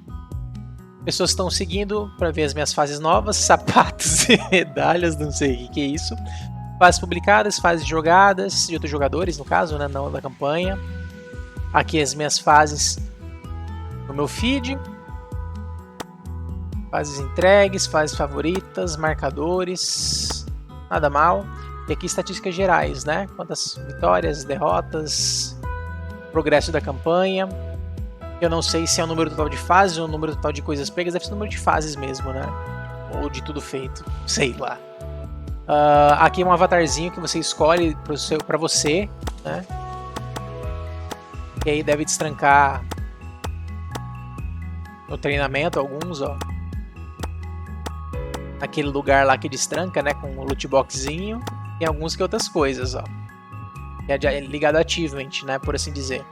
Pessoas estão seguindo para ver as minhas fases novas, sapatos e medalhas, não sei o que é isso. Fases publicadas, fases jogadas, de outros jogadores no caso, né? Não da campanha. Aqui as minhas fases no meu feed. Fases entregues, fases favoritas, marcadores, nada mal. E aqui estatísticas gerais, né? Quantas vitórias, derrotas, progresso da campanha. Eu não sei se é o número total de fases ou o número total de coisas pegas, deve ser o número de fases mesmo, né? Ou de tudo feito, sei lá. Aqui é um avatarzinho que você escolhe pra você, né? E aí deve destrancar no treinamento alguns, ó. Aquele lugar lá que destranca, né, com o loot boxzinho. E alguns que outras coisas, ó. Que é ligado a achievement, né, por assim dizer.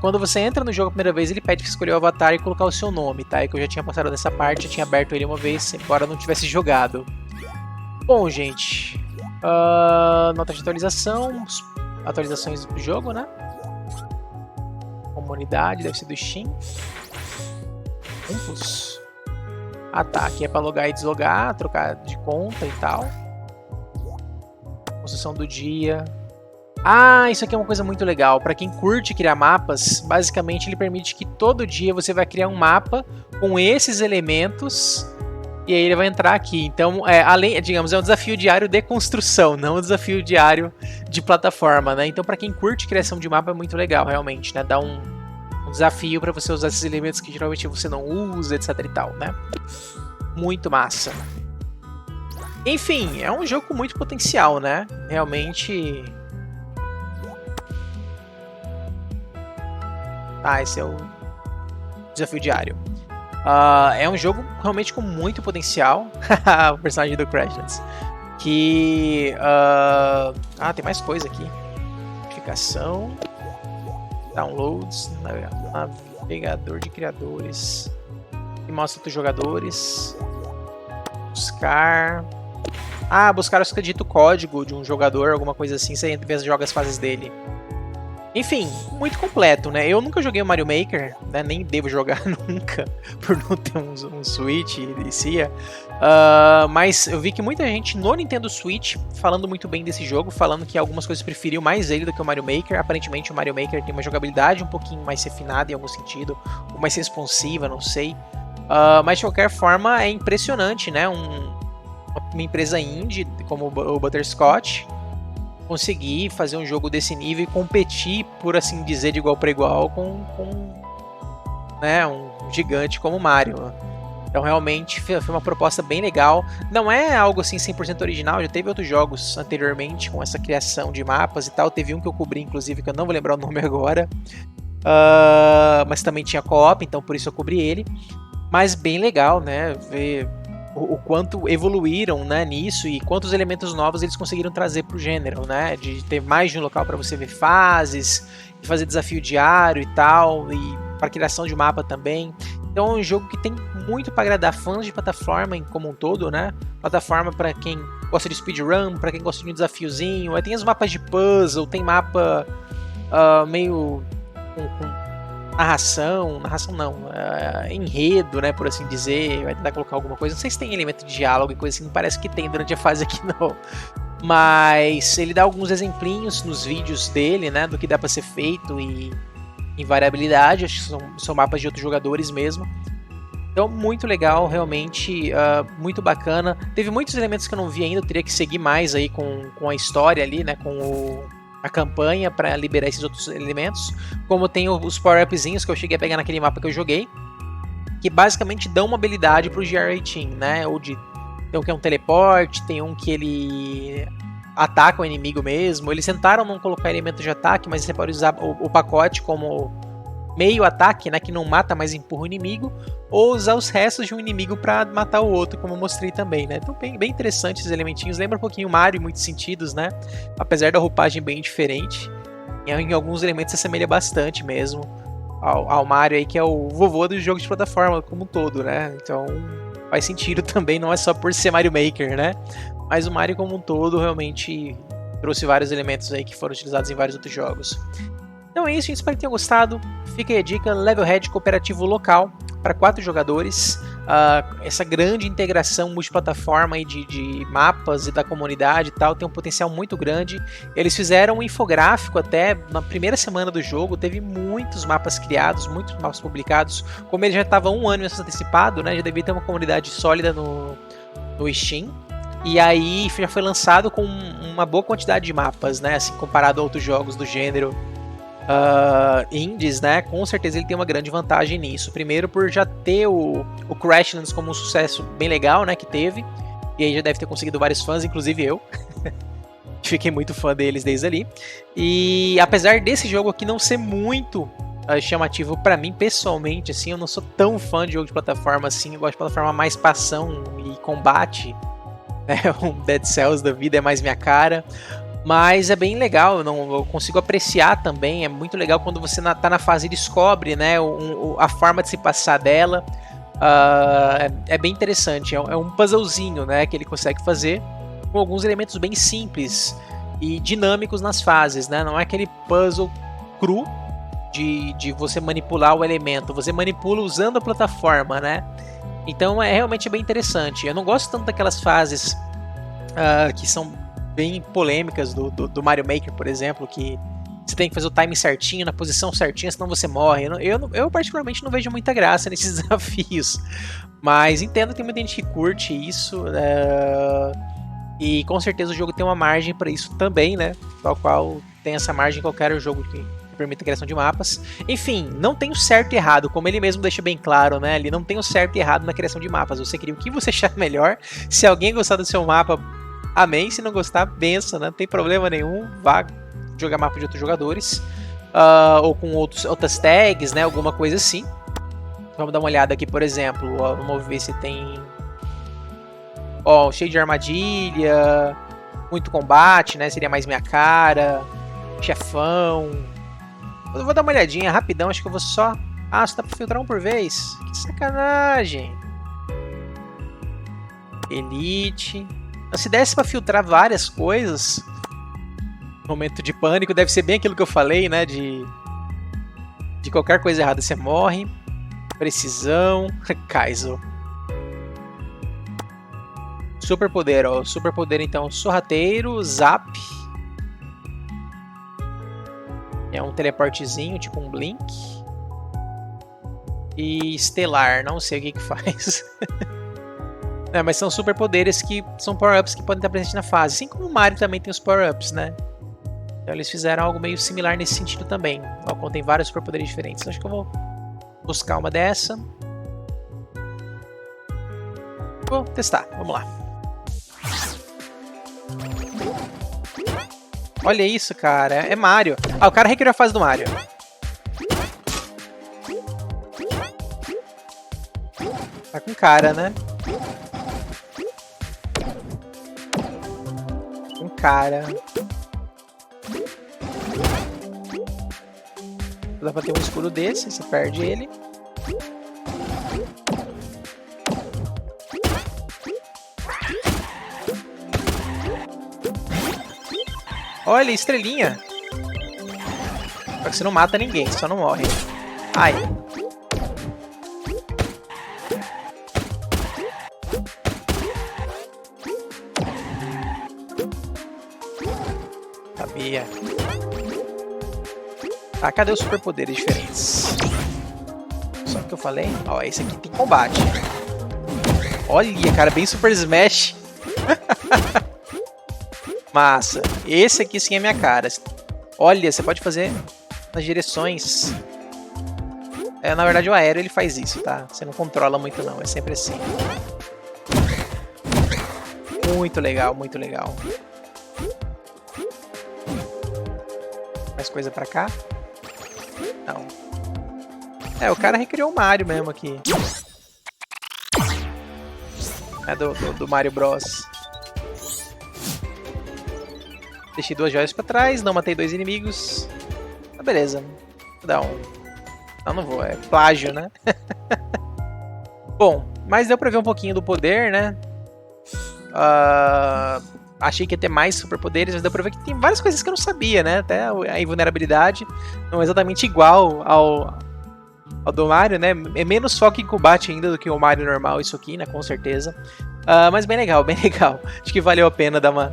Quando você entra no jogo a primeira vez, ele pede que você escolha o avatar e colocar o seu nome, tá? É que eu já tinha passado dessa parte, eu tinha aberto ele uma vez, embora eu não tivesse jogado. Bom, gente. Nota de atualização. Atualizações do jogo, né? Comunidade, deve ser do Steam. Campus. Ah tá, aqui é pra logar e deslogar, trocar de conta e tal. Construção do dia. Ah, isso aqui é uma coisa muito legal. Pra quem curte criar mapas, basicamente ele permite que todo dia você vai criar um mapa com esses elementos e aí ele vai entrar aqui. Então, além, digamos, é um desafio diário de construção, não um desafio diário de plataforma, né? Então, pra quem curte criação de mapa é muito legal, realmente, né? Dá um desafio pra você usar esses elementos que geralmente você não usa, etc e tal, né? Muito massa. Enfim, é um jogo com muito potencial, né? Realmente... esse é o desafio diário. É um jogo realmente com muito potencial. O personagem do Crashlands. Que... tem mais coisa aqui. Notificação. Downloads. Navegador de criadores. E mostra outros jogadores. Buscar... buscar, você acredita, o código de um jogador, alguma coisa assim. Você entra e joga as fases dele. Enfim, muito completo, né? Eu nunca joguei o Mario Maker, né? Nem devo jogar nunca, por não ter um Switch e Cia. Mas eu vi que muita gente no Nintendo Switch falando muito bem desse jogo, falando que algumas coisas preferiam mais ele do que o Mario Maker. Aparentemente o Mario Maker tem uma jogabilidade um pouquinho mais refinada em algum sentido, ou mais responsiva, não sei. Mas de qualquer forma é impressionante, né? Uma empresa indie como o Butterscotch conseguir fazer um jogo desse nível e competir, por assim dizer, de igual para igual com né, um gigante como o Mario. Então realmente foi uma proposta bem legal. Não é algo assim 100% original, já teve outros jogos anteriormente com essa criação de mapas e tal. Teve um que eu cobri, inclusive, que eu não vou lembrar o nome agora. Mas também tinha co-op, então por isso eu cobri ele. Mas bem legal, né, ver o quanto evoluíram, né, nisso e quantos elementos novos eles conseguiram trazer pro gênero, né, de ter mais de um local para você ver fases, e fazer desafio diário e tal, e para criação de mapa também. Então é um jogo que tem muito para agradar fãs de plataforma como um todo, né, plataforma para quem gosta de speedrun, para quem gosta de um desafiozinho, aí tem os mapas de puzzle, tem mapa meio com narração não, enredo, né, por assim dizer, vai tentar colocar alguma coisa, não sei se tem elemento de diálogo e coisa assim, parece que tem durante a fase aqui não, mas ele dá alguns exemplinhos nos vídeos dele, né, do que dá para ser feito e em variabilidade, acho que são mapas de outros jogadores mesmo, então muito legal, realmente, muito bacana, teve muitos elementos que eu não vi ainda, eu teria que seguir mais aí com a história ali, né, com a campanha para liberar esses outros elementos, como tem os power-upzinhos que eu cheguei a pegar naquele mapa que eu joguei, que basicamente dão uma habilidade pro GR18, né, tem um que é um teleporte, tem um que ele ataca o inimigo mesmo, eles tentaram não colocar elemento de ataque, mas você pode usar o pacote como meio ataque, né, que não mata, mas empurra o inimigo, ou usar os restos de um inimigo para matar o outro, como eu mostrei também, né? Então bem interessante esses elementinhos, lembra um pouquinho o Mario em muitos sentidos, né? Apesar da roupagem bem diferente, em alguns elementos se assemelha bastante mesmo ao Mario aí, que é o vovô do jogo de plataforma como um todo, né? Então faz sentido também, não é só por ser Mario Maker, né? Mas o Mario como um todo realmente trouxe vários elementos aí que foram utilizados em vários outros jogos. Então é isso, gente, espero que tenham gostado. Fica aí a dica, Levelhead cooperativo local para 4 jogadores. Essa grande integração multiplataforma aí de mapas e da comunidade e tal tem um potencial muito grande. Eles fizeram um infográfico até na primeira semana do jogo, teve muitos mapas criados, muitos mapas publicados. Como ele já estava 1 ano antecipado, né, já devia ter uma comunidade sólida no Steam. E aí já foi lançado com uma boa quantidade de mapas, né, assim, comparado a outros jogos do gênero. Indies, né? Com certeza ele tem uma grande vantagem nisso. Primeiro por já ter o Crashlands como um sucesso bem legal, né? Que teve. E aí já deve ter conseguido vários fãs, inclusive eu. Fiquei muito fã deles desde ali. E apesar desse jogo aqui não ser muito chamativo pra mim, pessoalmente, assim, eu não sou tão fã de jogo de plataforma assim. Eu gosto de plataforma mais pra ação e combate. Um Dead Cells da vida é mais minha cara. Mas é bem legal, eu consigo apreciar também, é muito legal quando você tá na fase e descobre, né, a forma de se passar dela, é bem interessante, é um puzzlezinho, né, que ele consegue fazer com alguns elementos bem simples e dinâmicos nas fases, né, não é aquele puzzle cru de você manipular o elemento, você manipula usando a plataforma, né, então é realmente bem interessante. Eu não gosto tanto daquelas fases que são bem polêmicas do Mario Maker, por exemplo, que você tem que fazer o timing certinho, na posição certinha, senão você morre. Eu particularmente não vejo muita graça nesses desafios, mas entendo que tem muita gente que curte isso, e com certeza o jogo tem uma margem para isso também, né? Tal qual tem essa margem em qualquer jogo de permite a criação de mapas. Enfim, não tem o certo e errado, como ele mesmo deixa bem claro, né? Ele não tem o certo e errado na criação de mapas. Você cria o que você achar melhor. Se alguém gostar do seu mapa, amém. Se não gostar, benção, né? Não tem problema nenhum. Vá jogar mapa de outros jogadores. Ou com outras tags, né? Alguma coisa assim. Vamos dar uma olhada aqui, por exemplo. Vamos ver se tem... cheio de armadilha, muito combate, né? Seria mais minha cara. Chefão. Eu vou dar uma olhadinha rapidão, acho que eu vou só... só dá pra filtrar um por vez? Que sacanagem. Elite. Se desse pra filtrar várias coisas... Momento de pânico, deve ser bem aquilo que eu falei, né? De qualquer coisa errada você morre. Precisão. Kaizo. Superpoder, Superpoder, então, sorrateiro, zap. É um teleportezinho, tipo um blink. E estelar, não sei o que faz. Mas são superpoderes que são power-ups que podem estar presentes na fase. Assim como o Mario também tem os power-ups, né? Então eles fizeram algo meio similar nesse sentido também. Contém vários superpoderes diferentes. Acho que eu vou buscar uma dessa. Vou testar, vamos lá. Olha isso, cara. É Mario. O cara recriou a fase do Mario. Tá com cara, né? Com cara. Dá pra ter um escudo desse, você perde ele. Olha, estrelinha. Só que você não mata ninguém, só não morre. Ai. Sabia. Cadê os superpoderes diferentes? Só que eu falei? Esse aqui tem combate. Olha, cara, bem Super Smash. Massa. Esse aqui sim é minha cara. Olha, você pode fazer nas direções. Na verdade o aéreo ele faz isso, tá? Você não controla muito não, é sempre assim. Muito legal, muito legal. Mais coisa pra cá? Não. O cara recriou o Mario mesmo aqui. É do Mario Bros. Deixei 2 joias pra trás, não matei 2 inimigos. Beleza. Vou dar um... Não vou, é plágio, né? Bom, mas deu pra ver um pouquinho do poder, né? Achei que ia ter mais superpoderes, mas deu pra ver que tem várias coisas que eu não sabia, né? Até a invulnerabilidade não é exatamente igual ao do Mario, né? É menos foco em combate ainda do que o Mario normal, isso aqui, né? Com certeza. Mas bem legal, bem legal. Acho que valeu a pena dar uma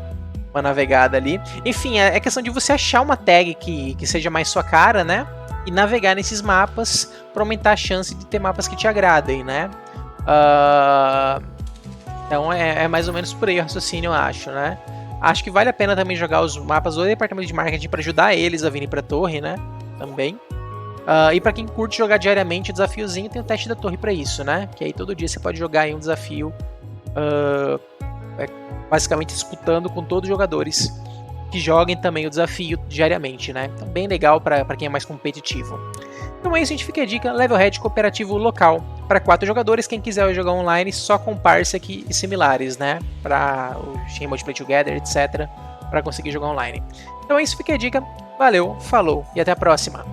navegada ali. Enfim, é questão de você achar uma tag que seja mais sua cara, né? E navegar nesses mapas para aumentar a chance de ter mapas que te agradem, né? Então é mais ou menos por aí o raciocínio, eu acho, né? Acho que vale a pena também jogar os mapas do departamento de marketing para ajudar eles a virem pra torre, né? Também. E para quem curte jogar diariamente o desafiozinho, tem o teste da torre para isso, né? Que aí todo dia você pode jogar aí um desafio basicamente disputando com todos os jogadores que joguem também o desafio diariamente, né? Então bem legal para quem é mais competitivo. Então é isso, a gente fica a dica, Levelhead cooperativo local para 4 jogadores, quem quiser jogar online só com Parsec e similares, né? Para o Shenmue Play Together, etc, para conseguir jogar online. Então é isso, fica a dica, valeu, falou e até a próxima!